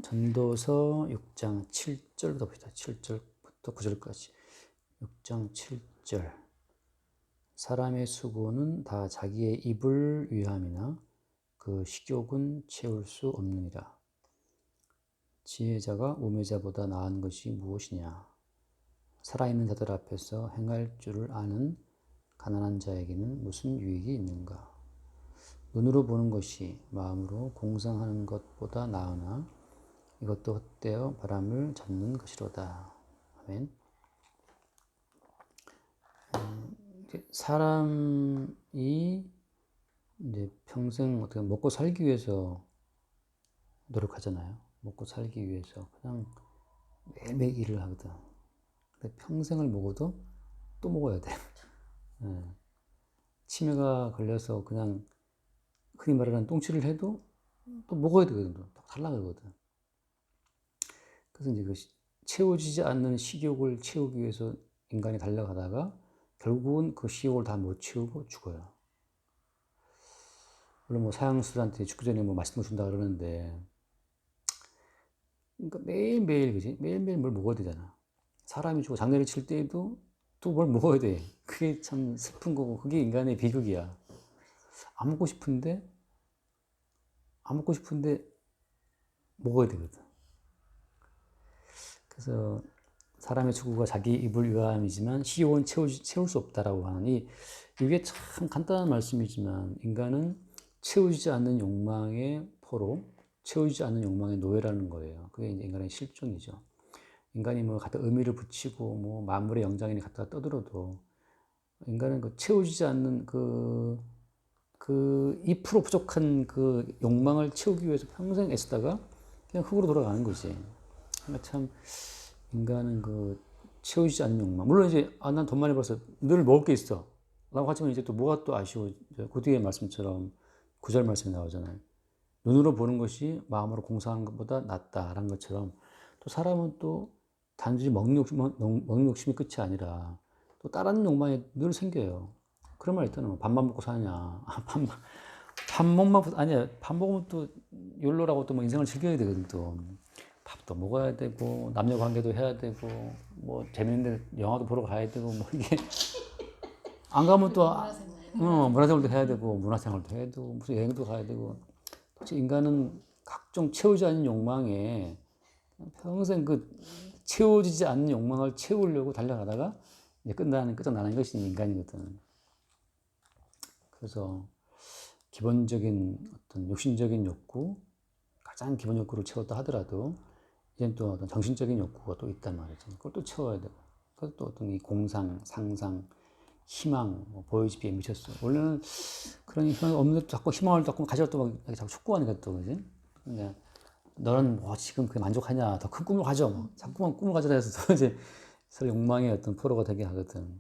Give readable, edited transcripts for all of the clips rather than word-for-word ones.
전도서 6장 7절부터 봅시다. 7절부터 9절까지. 6장 7절. 사람의 수고는 다 자기의 입을 위함이나 그 식욕은 채울 수 없느니라. 지혜자가 우매자보다 나은 것이 무엇이냐? 살아있는 자들 앞에서 행할 줄을 아는 가난한 자에게는 무슨 유익이 있는가? 눈으로 보는 것이 마음으로 공상하는 것보다 나으나 이것도 헛되어 바람을 잡는 것이로다. 아멘. 사람이 이제 평생 어떻게 먹고 살기 위해서 노력하잖아요. 먹고 살기 위해서 그냥 매일매일 일을 하거든. 근데 평생을 먹어도 또 먹어야 돼. 네. 치매가 걸려서 그냥 흔히 말하는 똥칠을 해도 또 먹어야 되거든. 또 달라가거든. 그래서 이제 그 채워지지 않는 식욕을 채우기 위해서 인간이 달려가다가 결국은 그 식욕을 다 못 채우고 죽어요. 물론 뭐 사형수들한테 죽기 전에 뭐 맛있는 거 준다 그러는데, 그러니까 매일매일, 그지? 매일매일 뭘 먹어야 되잖아. 사람이 죽고 장례를 칠 때에도 또 뭘 먹어야 돼. 그게 참 슬픈 거고, 그게 인간의 비극이야. 안 먹고 싶은데 먹어야 되거든. 그래서 사람의 추구가 자기 입을 위함이지만 식욕은 채울 수 없다라고 하니, 이게 참 간단한 말씀이지만 인간은 채우지 않는 욕망의 포로, 채우지 않는 욕망의 노예라는 거예요. 그게 이제 인간의 실존이죠. 인간이 뭐 갖다 의미를 붙이고 뭐 만물의 영장인이 갖다가 떠들어도 인간은 그 채우지 않는 그 2% 부족한 그 욕망을 채우기 위해서 평생 애쓰다가 그냥 흙으로 돌아가는 거지. 그러니까 참 인간은 그 채우지 않는 욕망. 물론 이제 난 돈 많이 벌어서 늘 먹을 게 있어. 라고 하지만 이제 또 뭐가 또 아쉬워. 그 뒤에 말씀처럼 구절 말씀이 나오잖아요. 눈으로 보는 것이 마음으로 공상하는 것보다 낫다라는 것처럼 또 사람은 또 단지 먹는 욕심이 끝이 아니라 또 다른 욕망이 늘 생겨요. 그런 말 있잖아요. 밥만 먹고 사냐. 아니야. 밥 먹으면 또 욜로라고 또 뭐 인생을 즐겨야 되거든 또. 밥도 먹어야 되고 남녀 관계도 해야 되고 뭐 재밌는데 영화도 보러 가야 되고 뭐 이게 안 가면 또 문화생활도 해야 되고 문화생활도 해야 되고 무슨 여행도 가야 되고 인간은 각종 채우지 않는 욕망에 평생 그 채워지지 않는 욕망을 채우려고 달려가다가 이제 끝장나는 것이 인간이거든. 그래서 기본적인 어떤 욕심적인 욕구, 가장 기본 욕구를 채웠다 하더라도 이젠 또 어떤 정신적인 욕구가 또 있단 말이죠. 그걸 또 채워야 되고. 그래서 또 어떤 이 공상, 상상, 희망, 뭐 보여지기에 미쳤어. 원래는 그런 희망이 없는데 자꾸 희망을 자꾸 가져또 막 자꾸 촉구하니까 또, 그지? 그러니까 너는 뭐 지금 그게 만족하냐? 더 큰 꿈을 가져. 뭐. 자꾸만 꿈을 가져라 해서 또 이제 서로 욕망의 어떤 포로가 되게 하거든.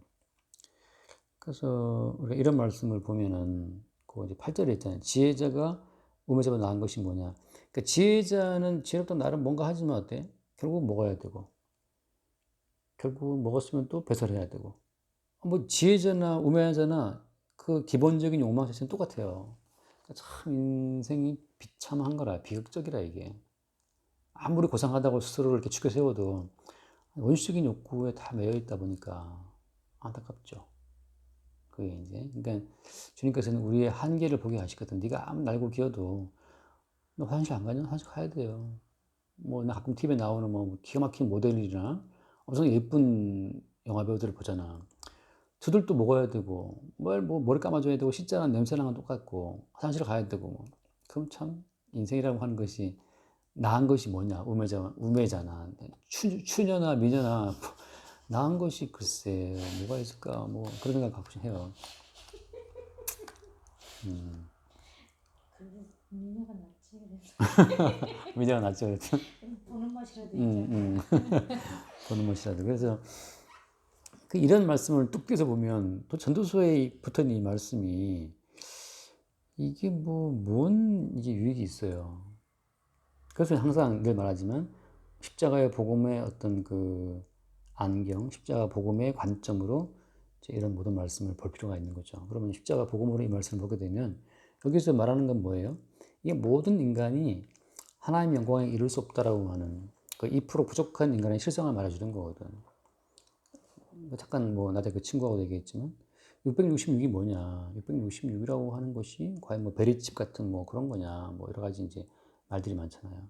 그래서 우리가 이런 말씀을 보면은 그 이제 8절에 있잖아요. 지혜자가 우매자보다 나은 것이 뭐냐? 그러니까 지혜자는 지혜롭다 나름 뭔가 하지만 어때? 결국 먹어야 되고, 결국 먹었으면 또 배설해야 되고. 뭐 지혜자나 우매자나 그 기본적인 욕망 자체는 똑같아요. 그러니까 참 인생이 비참한 거라, 비극적이라 이게. 아무리 고상하다고 스스로를 이렇게 추켜 세워도 원시적인 욕구에 다 매여 있다 보니까 안타깝죠. 그게 이제 그러니까 주님께서는 우리의 한계를 보게 하시거든. 네가 아무리 날고 기어도 너 화장실 안 가냐? 화장실 가야 돼요. 뭐 나 가끔 TV에 나오는 뭐 기가 막힌 모델이나 엄청 예쁜 영화 배우들을 보잖아. 저들도 먹어야 되고 뭐 머리 감아줘야 되고 씻자는 냄새나는 건 똑같고 화장실 가야 되고 뭐. 그럼 참 인생이라고 하는 것이 나은 것이 뭐냐? 우매잖아. 추녀나 미녀나 나은 것이 글쎄 뭐가 있을까? 뭐 그런 생각 가끔씩 해요. 미녀가 낫지. 미녀가 낫죠, 그랬죠? 보는 맛이라도 있잖아. 보는 것이라도. 그래서 이런 말씀을 뚝 떼서 보면 또 전도서에 붙어있는 이 말씀이 이게 뭔 이게 유익이 있어요. 그래서 항상 늘 말하지만 십자가의 복음의 어떤 그 안경, 십자가 복음의 관점으로 이런 모든 말씀을 볼 필요가 있는 거죠. 그러면 십자가 복음으로 이 말씀을 보게 되면 여기서 말하는 건 뭐예요? 이게 모든 인간이 하나님의 영광에 이룰 수 없다라고 하는 그 2% 부족한 인간의 실상을 말해주는 거거든. 잠깐 뭐 나도 그 친구하고 얘기했지만 666이 뭐냐, 666이라고 하는 것이 과연 뭐 베리집 같은 뭐 그런 거냐, 뭐 여러 가지 이제 말들이 많잖아요.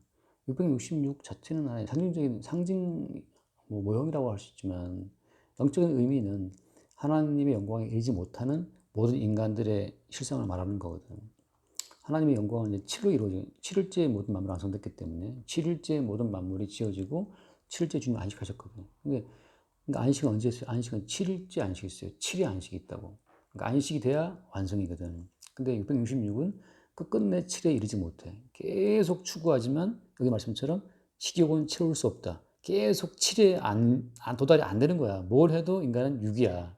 666 자체는 하나의 상징적인 상징 뭐 모형이라고 할 수 있지만 영적인 의미는 하나님의 영광에 이르지 못하는 모든 인간들의 실상을 말하는 거거든. 하나님의 영광은 이제 7로 이루어져, 7일째에 모든 만물이 완성됐기 때문에 7일째에 모든 만물이 지어지고 7일째 주님 안식하셨거든요. 그러니까 안식은 언제 했어요? 안식은 7일째 안식이 있어요. 7일 안식이 있다고. 그러니까 안식이 돼야 완성이거든. 근데 666은 끝끝내 7에 이르지 못해. 계속 추구하지만 여기 말씀처럼 식욕은 채울 수 없다. 계속 7에 도달이 안 되는 거야. 뭘 해도 인간은 6이야.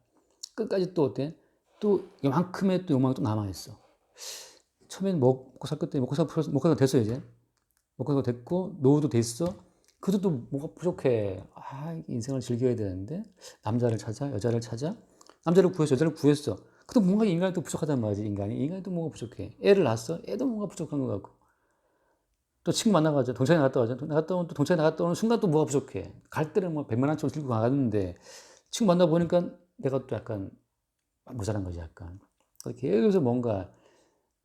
끝까지 또 어때? 또 이만큼의 또 욕망이 또 남아있어. 처음엔 먹고 살 것 때문에 먹고 살 됐어 이제. 먹고 살 거 됐고 노후도 됐어. 그래도 또 뭐가 부족해. 인생을 즐겨야 되는데 남자를 찾아 여자를 찾아 남자를 구했어 여자를 구했어. 그래도 뭔가 인간이 또 부족하단 말이지. 인간이 또 뭔가 부족해. 애를 낳았어. 애도 뭔가 부족한 것 같고. 또 친구 만나가자. 동창회 나갔다 와자. 나갔다 오면 또 동창회 나갔다 오는 순간 또 뭐가 부족해. 갈 때는 뭐 100만 원치 들고 가는데 친구 만나 보니까 내가 또 약간 모자란 거지 약간. 계속 뭔가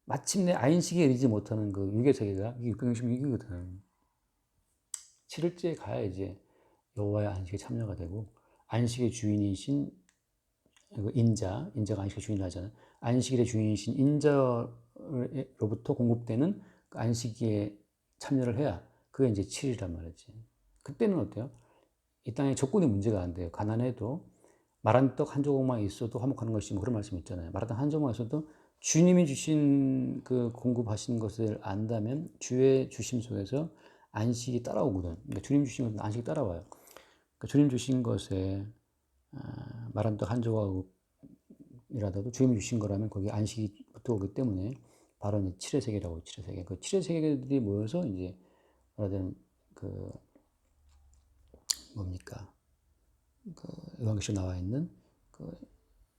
마침내 안식에 이르지 못하는 그 육의 세계가 이게 666이거든. 7일째에 가야 이제 여호와의 안식에 참여가 되고 안식의 주인이신 인자가 안식의 주인을 하잖아요. 안식일의 주인이신 인자로부터 공급되는 그 안식에 참여를 해야 그게 이제 7일이란 말이지. 그때는 어때요? 이 땅에 조건이 문제가 안 돼요. 가난해도 마른 떡 한 조각만 있어도 화목하는 것이 뭐 그런 말씀 있잖아요. 마른 떡 한 조각만 있어도 주님이 주신 그 공급하신 것을 안다면 주의 주심 속에서 안식이 따라오거든. 그러니까 주님 주신 것은 안식이 따라와요. 그러니까 주님 주신 것에 마른 떡 한 조각이라도 주님이 주신 거라면 거기 안식이 붙어 오기 때문에 바로 이제 칠의 세계라고 7의 세계. 그 7의 세계들이 모여서 이제 말하자면 그 뭡니까? 그 요한계시록 나와 있는 그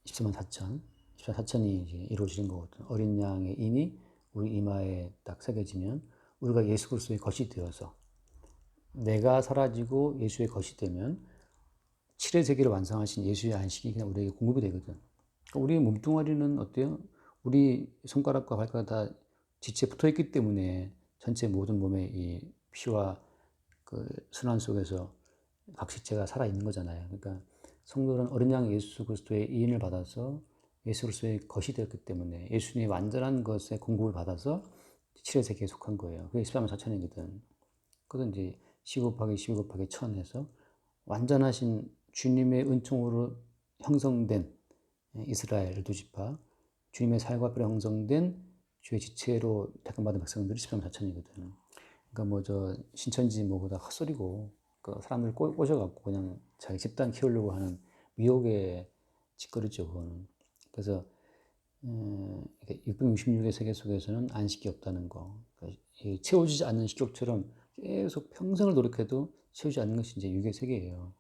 14만 4천, 14만 4천이 이제 이루어지는 거거든. 어린 양의 인이 우리 이마에 딱 새겨지면 우리가 예수 그리스도의 것이 되어서 내가 사라지고 예수의 것이 되면 7의 세계를 완성하신 예수의 안식이 그냥 우리에게 공급이 되거든. 그러니까 우리의 몸뚱아리는 어때요? 우리 손가락과 발가락 다 지체에 붙어 있기 때문에 전체 모든 몸의 이 피와 그 순환 속에서 각 지체가 살아 있는 거잖아요. 그러니까 성도는 어린 양 예수 그리스도의 이인을 받아서 예수 그리스도의 것이 되었기 때문에 예수님의 완전한 것의 공급을 받아서 7의 세계에 속한 거예요. 그게 14만 4천이거든. 그건 이제 12 곱하기 12 곱하기 1000 해서 완전하신 주님의 은총으로 형성된 이스라엘 12지파, 주님의 살과 뼈로 형성된 주의 지체로 택함받은 백성들이 14만 4천이거든. 그러니까 뭐 저 신천지 뭐보다 헛소리고 그 사람들 꼬셔갖고 그냥 자기 집단 키우려고 하는 미혹의 짓거리죠, 그거는. 그래서 666의 세계 속에서는 안식이 없다는 거. 그러니까 채워지지 않는 식욕처럼 계속 평생을 노력해도 채우지 않는 것이 이제 육의 세계예요.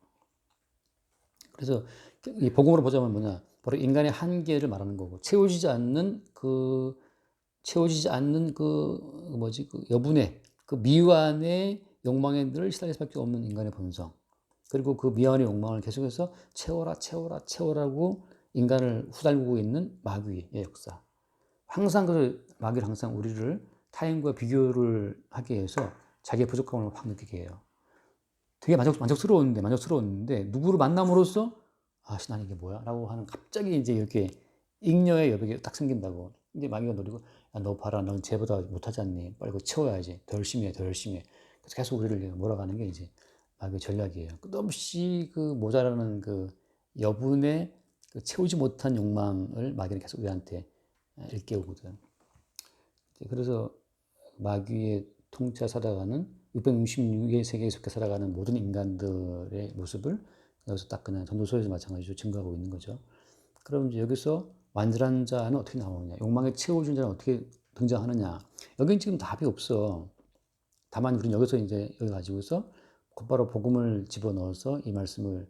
그래서 이 복음으로 보자면 뭐냐? 바로 인간의 한계를 말하는 거고 채워지지 않는 그 뭐지 그 여분의 그 미완의 욕망에 늘 시달릴 수밖에 없는 인간의 본성. 그리고 그 미완의 욕망을 계속해서 채워라고 인간을 후달구고 있는 마귀의 역사. 항상 그 마귀는 항상 우리를 타인과 비교를 하게 해서 자기의 부족함을 확 느끼게 해요. 되게 만족스러웠는데 누구를 만남으로써 난 이게 뭐야? 라고 하는 갑자기 이제 이렇게 잉여의 여백이 딱 생긴다고. 이제 마귀가 노리고 너 봐라 넌 쟤보다 못하지 않니? 빨리 그거 채워야지. 더 열심히 해. 그래서 계속 우리를 몰아가는 게 이제 마귀의 전략이에요. 끝없이 그 모자라는 그 여분의 그 채우지 못한 욕망을 마귀는 계속 우리한테 일깨우거든. 그래서 마귀의 통치에 살아가는 666의 세계에 속해 살아가는 모든 인간들의 모습을 여기서 딱 그냥 전도서에서 마찬가지로 증거하고 있는 거죠. 그럼 이제 여기서 완전한 자는 어떻게 나오느냐? 욕망에 채워준 자는 어떻게 등장하느냐? 여기는 지금 답이 없어. 다만 우리는 여기서 이제 여기 가지고서 곧바로 복음을 집어넣어서 이 말씀을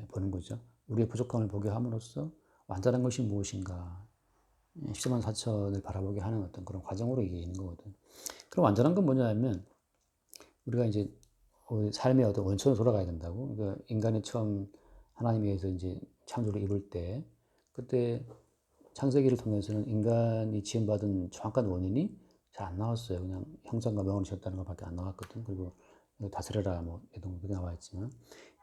보는 거죠. 우리의 부족함을 보게 함으로써 완전한 것이 무엇인가? 14만 4천을 바라보게 하는 어떤 그런 과정으로 이게 있는 거거든. 그럼 완전한 건 뭐냐 하면 우리가 이제 우리 삶의 어떤 원천으로 돌아가야 된다고. 그러니까 인간이 처음 하나님에 의해서 이제 창조를 입을 때, 그때 창세기를 통해서는 인간이 지음받은 정확한 원인이 잘 안 나왔어요. 그냥 형상과 명을 지었다는 것밖에 안 나왔거든. 그리고 다스려라 뭐 내동 그렇게 나와 있지만,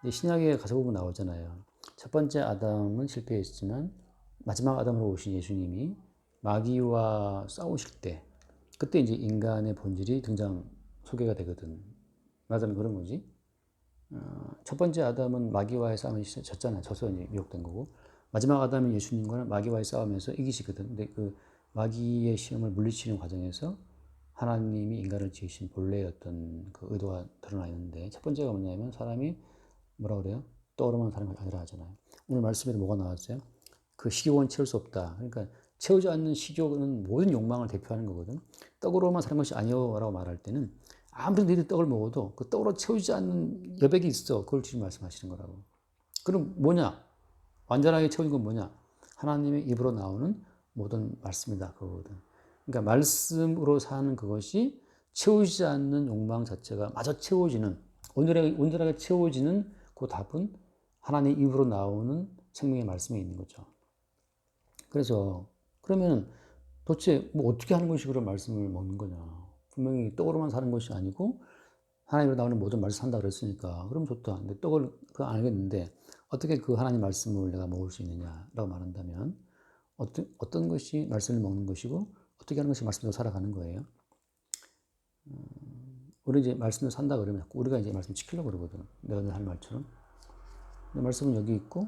이제 신약에 가서 보면 나오잖아요. 첫 번째 아담은 실패했지만 마지막 아담으로 오신 예수님이 마귀와 싸우실 때, 그때 이제 인간의 본질이 등장 소개가 되거든. 말하자면 그런 거지. 첫 번째 아담은 마귀와의 싸움에 졌잖아요. 져서 이제 미혹된 거고, 마지막 아담은 예수님과는 마귀와의 싸움에서 이기시거든. 근데 그 마귀의 시험을 물리치는 과정에서 하나님이 인간을 지으신 본래의 어떤 그 의도가 드러나 있는데, 첫 번째가 뭐냐면 사람이 뭐라 그래요? 떠오르면 사람이 아니라 하잖아요. 오늘 말씀에도 뭐가 나왔어요? 그 식욕은 채울 수 없다. 그러니까 채우지 않는 식욕은 모든 욕망을 대표하는 거거든. 떡으로만 사는 것이 아니오라고 말할 때는 아무리 너희들이 떡을 먹어도 그 떡으로 채우지 않는 여백이 있어. 그걸 주님 말씀하시는 거라고. 그럼 뭐냐? 완전하게 채우는 건 뭐냐? 하나님의 입으로 나오는 모든 말씀이다. 그거거든. 그러니까 말씀으로 사는 그것이 채우지 않는 욕망 자체가 마저 채워지는, 온전하게 채워지는 그 답은 하나님 입으로 나오는 생명의 말씀에 있는 거죠. 그래서 그러면 도대체 뭐 어떻게 하는 것이 그런 말씀을 먹는 거냐? 분명히 떡으로만 사는 것이 아니고 하나님으로 나오는 모든 말씀 산다 그랬으니까 그럼 좋다. 근데 떡을 그 알겠는데 어떻게 그 하나님 말씀을 내가 먹을 수 있느냐라고 말한다면 어떤 것이 말씀을 먹는 것이고 어떻게 하는 것이 말씀대로 살아가는 거예요. 우리 이제 말씀대로 산다 그러면 우리가 이제 말씀 지키려고 그러거든. 내가 늘 할 말처럼. 내 말씀은 여기 있고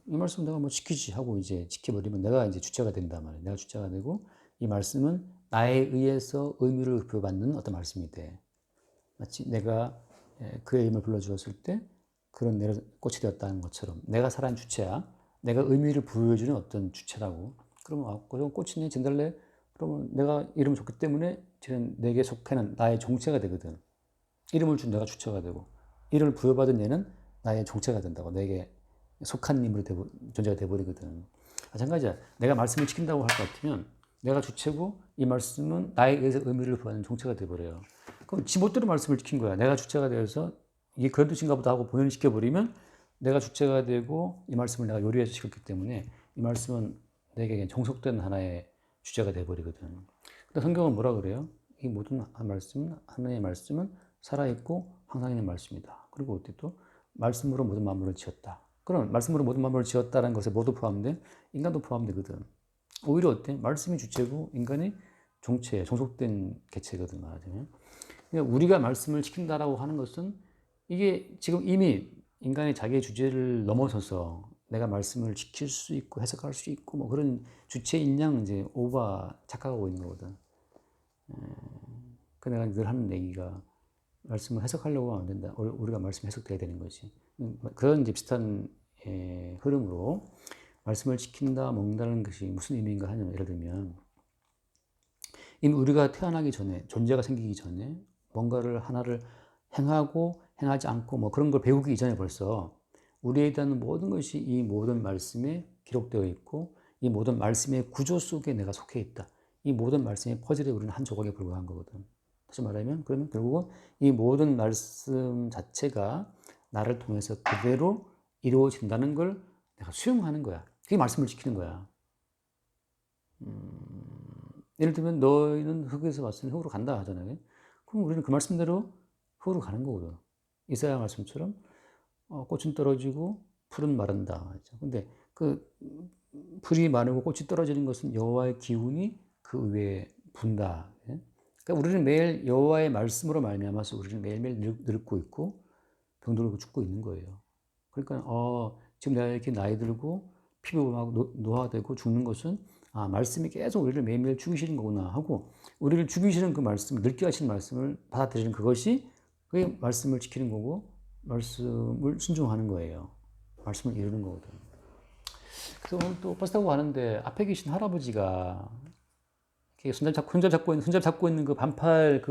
이 말씀 내가 뭐 지키지 하고 이제 지켜버리면 내가 이제 주체가 된단 말이에요. 내가 주체가 되고 이 말씀은 나에 의해서 의미를 부여받는 어떤 말씀이 돼. 마치 내가 그의 이름을 불러주었을 때 그런 내가 꽃이 되었다는 것처럼 내가 살아있는 주체야. 내가 의미를 부여해주는 어떤 주체라고. 그러면 그런 꽃이네 진달래. 그러면 내가 이름을 줬기 때문에 쟤는 내게 속하는 나의 종체가 되거든. 이름을 준 내가 주체가 되고 이름을 부여받은 얘는 나의 종체가 된다고. 내게 속한 인물이 존재가 돼버리거든. 마찬가지야. 내가 말씀을 지킨다고 할 것 같으면 내가 주체고 이 말씀은 나에 의해서 의미를 부여하는 종체가 돼버려요. 그럼 지멋대로 말씀을 지킨 거야. 내가 주체가 되어서 이게 그런 뜻인가 보다 하고 본연시켜버리면 내가 주체가 되고 이 말씀을 내가 요리해서 시켰기 때문에 이 말씀은 내게 종속된 하나의 주제가 돼버리거든. 근데 성경은 뭐라 그래요? 이 모든 말씀은, 하나님의 말씀은 살아있고 항상 있는 말씀이다. 그리고 어떻게 또 말씀으로 모든 만물을 지었다. 그럼 말씀으로 모든 만물을 지었다는 것에 모두 포함돼? 인간도 포함되거든. 오히려 어때? 말씀이 주체고 인간이 종체, 종속된 개체거든 말하자면. 그러니까 우리가 말씀을 지킨다라고 하는 것은 이게 지금 이미 인간의 자기의 주제를 넘어서서 내가 말씀을 지킬 수 있고 해석할 수 있고 뭐 그런 주체인 양 이제 착각하고 있는 거거든. 그 내가 늘 하는 얘기가 말씀을 해석하려고 하면 안 된다. 우리가 말씀 해석돼야 되는 거지. 그런 이제 비슷한 흐름으로 말씀을 지킨다, 먹는다는 것이 무슨 의미인가 하냐면 예를 들면 이미 우리가 태어나기 전에 존재가 생기기 전에 뭔가를 하나를 행하고 행하지 않고 뭐 그런 걸 배우기 이전에 벌써 우리에 대한 모든 것이 이 모든 말씀에 기록되어 있고 이 모든 말씀의 구조 속에 내가 속해 있다. 이 모든 말씀의 퍼즐에 우리는 한 조각에 불과한 거거든. 다시 말하면 그러면 결국은 이 모든 말씀 자체가 나를 통해서 그대로 이루어진다는 걸 내가 수용하는 거야. 그게 말씀을 지키는 거야. 예를 들면 너희는 흙에서 왔으니 흙으로 간다 하잖아요. 그럼 우리는 그 말씀대로 흙으로 가는 거거든. 이사야 말씀처럼 꽃은 떨어지고 풀은 마른다. 근데 그 풀이 마르고 꽃이 떨어지는 것은 여호와의 기운이 그 위에 분다. 그러니까 우리는 매일 여호와의 말씀으로 말미암아서 우리는 매일매일 늙고 있고 병들고 죽고 있는 거예요. 그러니까 지금 내가 이렇게 나이 들고 피부가 노화되고 죽는 것은 말씀이 계속 우리를 매일매일 죽이시는 거구나 하고 우리를 죽이시는 그 말씀, 늙게 하시는 말씀을 받아들이는 그것이 그게 말씀을 지키는 거고 말씀을 순종하는 거예요. 말씀을 이루는 거거든. 그래서 오늘 또 버스 타고 가는데 앞에 계신 할아버지가 손잡 잡고 있는 그 반팔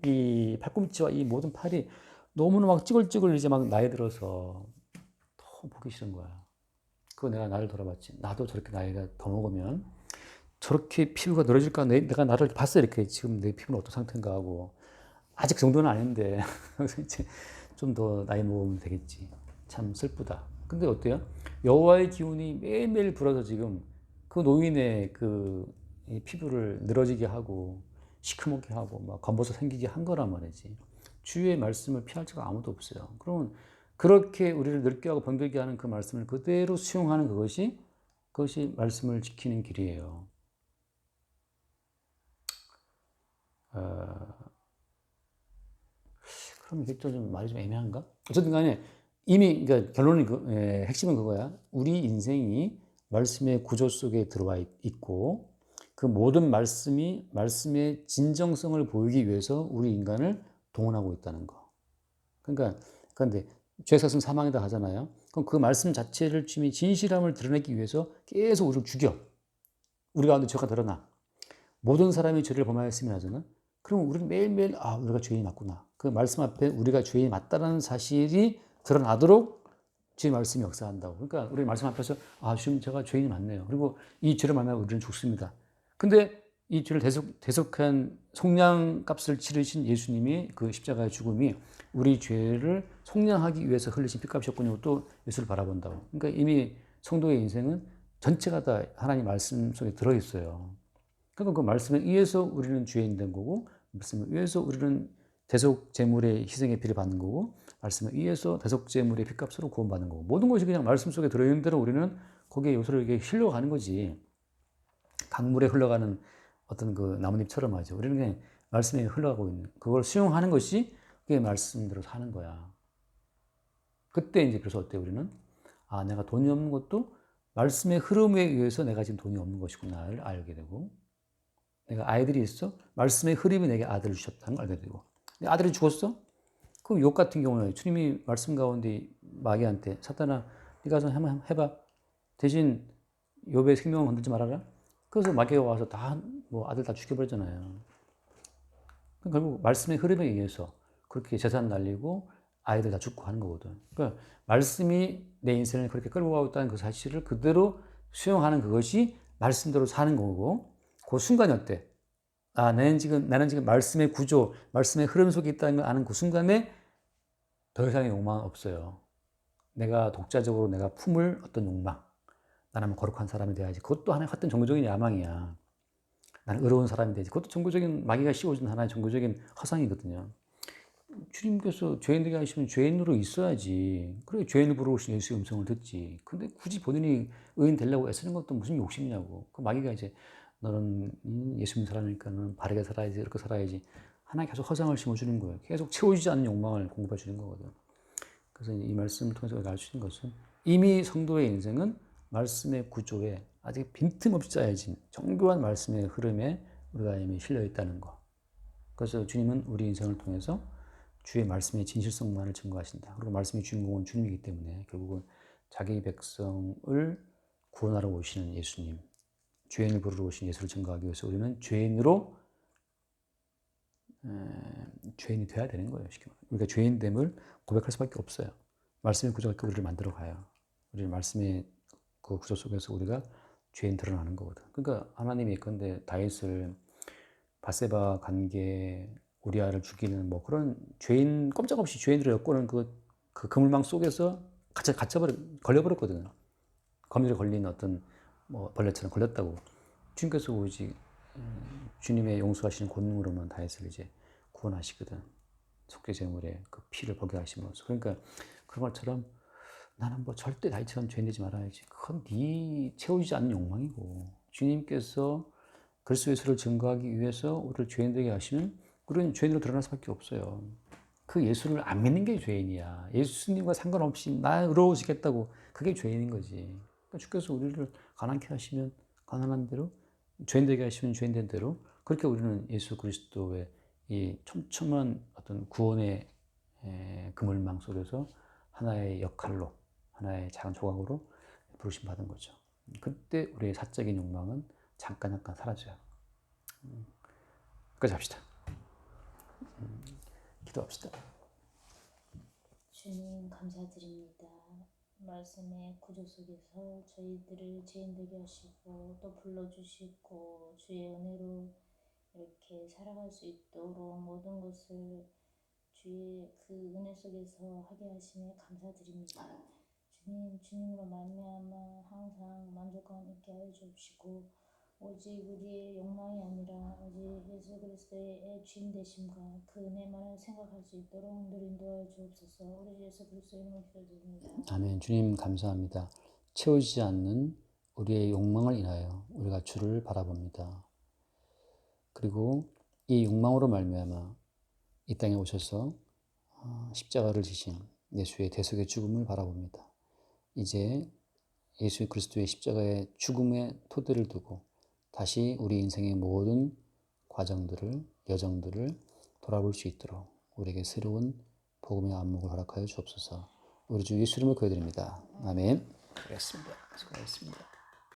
이 팔꿈치와 이 모든 팔이 너무나 막 찌글찌글 이제 막 나이 들어서 너무 보기 싫은 거야. 그거 내가 나를 돌아봤지. 나도 저렇게 나이가 더 먹으면 저렇게 피부가 늘어질까? 내가 나를 봤어 이렇게 지금 내 피부는 어떤 상태인가 하고 아직 그 정도는 아닌데 그래서 이제 좀 더 나이 먹으면 되겠지. 참 슬프다. 근데 어때요? 여호와의 기운이 매일매일 불어서 지금 그 노인의 이 피부를 늘어지게 하고 시커멓게 하고 막 검버섯 생기게 한 거란 말이지. 주의 말씀을 피할 자가 아무도 없어요. 그러면 그렇게 우리를 늙게 하고 병들게 하는 그 말씀을 그대로 수용하는 그것이 말씀을 지키는 길이에요. 그럼 이게 좀 말이 좀 애매한가? 어쨌든 간에 이미 그러니까 결론이 핵심은 그거야. 우리 인생이 말씀의 구조 속에 들어와 있고 그 모든 말씀의 진정성을 보이기 위해서 우리 인간을 동원하고 있다는 거. 그러니까 그런데 죄 사슴 사망이다 하잖아요. 그럼 그 말씀 자체를 주님이 진실함을 드러내기 위해서 계속 우리를 죽여. 우리 가운데 죄가 드러나. 모든 사람이 죄를 범하였으면 하잖아. 그럼 우리는 매일매일 우리가 죄인이 맞구나. 그 말씀 앞에 우리가 죄인이 맞다라는 사실이 드러나도록 주의 말씀이 역사한다고. 그러니까 우리 말씀 앞에서 주님 제가 죄인이 맞네요. 그리고 이 죄를 만나면 우리는 죽습니다. 근데 이 죄를 대속한 속량값을 치르신 예수님이 그 십자가의 죽음이 우리 죄를 속량하기 위해서 흘리신 피값이었군요. 또 예수를 바라본다고. 그러니까 이미 성도의 인생은 전체가 다 하나님 말씀 속에 들어있어요. 그러니까 그 말씀에 의해서 우리는 죄인 된 거고, 말씀에 의해서 우리는 대속 제물의 희생의 피를 받는 거고, 말씀에 의해서 대속 제물의 피값으로 구원받는 거고, 모든 것이 그냥 말씀 속에 들어있는 대로 우리는 거기에 요소를 이렇게 흘려가는 거지. 강물에 흘러가는 어떤 그 나뭇잎처럼 하죠. 우리는 그냥 말씀에 흘러가고 있는 그걸 수용하는 것이 그게 말씀대로 사는 거야. 그때 이제 그래서 어때 우리는 내가 돈이 없는 것도 말씀의 흐름에 의해서 내가 지금 돈이 없는 것이구나를 알게 되고 내가 아이들이 있어 말씀의 흐름이 내게 아들을 주셨다는 걸 알게 되고 내 아들이 죽었어? 그럼 욥 같은 경우는 주님이 말씀 가운데 마귀한테 사탄아 네가 좀 한번 해봐 대신 욥의 생명을 건들지 말아라. 그래서 마귀가 와서 다 뭐 아들 다 죽여버렸잖아요. 결국 말씀의 흐름에 의해서 그렇게 재산 날리고 아이들 다 죽고 하는 거거든. 그러니까 말씀이 내 인생을 그렇게 끌고 가고 있다는 그 사실을 그대로 수용하는 그것이 말씀대로 사는 거고 그 순간이 어때? 나는 지금 말씀의 구조, 말씀의 흐름 속에 있다는 걸 아는 그 순간에 더 이상의 욕망은 없어요. 내가 독자적으로 내가 품을 어떤 욕망. 나는 거룩한 사람이 돼야지. 그것도 하나의 같은 종교적인 야망이야. 나는 의로운 사람이 되지. 그것도 종교적인 마귀가 씌워준 하나의 종교적인 화상이거든요. 주님께서 죄인 되게 하시면 죄인으로 있어야지. 그래 죄인을 부르신 예수의 음성을 듣지. 근데 굳이 본인이 의인 되려고 애쓰는 것도 무슨 욕심이냐고. 그 마귀가 이제 너는 예수 믿는 사람이니까 너는 바르게 살아야지, 이렇게 살아야지. 하나님 계속 허상을 심어주는 거예요. 계속 채워지지 않는 욕망을 공급해 주는 거거든. 그래서 이 말씀을 통해서 우리가 알 수 있는 것은 이미 성도의 인생은 말씀의 구조에 아직 빈틈없이 짜여진 정교한 말씀의 흐름에 우리가 이미 실려 있다는 거. 그래서 주님은 우리 인생을 통해서 주의 말씀의 진실성만을 증거하신다. 그리고 말씀의 주인공은 주님이기 때문에 결국은 자기 백성을 구원하러 오시는 예수님, 죄인을 부르러 오신 예수를 증거하기 위해서 우리는 죄인이 돼야 되는 거예요. 우리가 죄인됨을 고백할 수밖에 없어요. 말씀의 구조가 우리를 만들어 가요. 우리 말씀의 그 구조 속에서 우리가 죄인 드러나는 거거든. 그러니까 하나님이 예컨대 다윗을 바세바 관계 우리아를 죽이는 뭐 그런 죄인 꼼짝없이 죄인들을 엿보는 그 그물망 속에서 걸려버렸거든요. 거미줄에 걸린 어떤 뭐 벌레처럼 걸렸다고. 주님께서 오직 주님의 용서하시는 권능으로만 다윗을 이제 구원하시거든. 속죄 제물에 그 피를 보게 하시면서. 그러니까 그런 것처럼 나는 뭐 절대 다윗처럼 죄인 되지 말아야지. 그건 네 채워지지 않는 욕망이고 주님께서 그리스도 예수를 증거하기 위해서 우리를 죄인 되게 하시면 우리는 죄인으로 드러날 수밖에 없어요. 그 예수를 안 믿는 게 죄인이야. 예수님과 상관없이 나 의로워지겠다고 그게 죄인인 거지. 그러니까 주께서 우리를 가난케 하시면 가난한 대로 죄인 되게 하시면 죄인 된 대로 그렇게 우리는 예수 그리스도의 이 촘촘한 어떤 구원의 그물망 속에서 하나의 역할로 하나의 작은 조각으로 부르심 받은 거죠. 그때 우리의 사적인 욕망은 잠깐 사라져요. 끝까지 합시다. 기도합시다. 주님 감사드립니다. 말씀의 구조 속에서 저희들을 죄인 되게 하시고 또 불러주시고 주의 은혜로 이렇게 살아갈 수 있도록 모든 것을 주의 그 은혜 속에서 하게 하심에 감사드립니다. 주님, 주님으로 말미암아 항상 만족감 있게 하여 주옵시고 오직 우리의 욕망이 아니라 오직 예수 그리스도의 주인 되심과 그 은혜만을 생각할 수 있도록 늘 인도하여 주옵소서. 우리 예수 그리스도의 이름으로 기도드립니다. 아멘. 주님 감사합니다. 채우지 않는 우리의 욕망을 인하여 우리가 주를 바라봅니다. 그리고 이 욕망으로 말미암아 이 땅에 오셔서 십자가를 지신 예수의 대속의 죽음을 바라봅니다. 이제 예수 그리스도의 십자가의 죽음의 토대를 두고 다시 우리 인생의 모든 과정들을, 여정들을 돌아볼 수 있도록 우리에게 새로운 복음의 안목을 허락하여 주옵소서. 우리 주 예수 이름으로 기도드립니다. 아멘. 그렇습니다. 수고하셨습니다.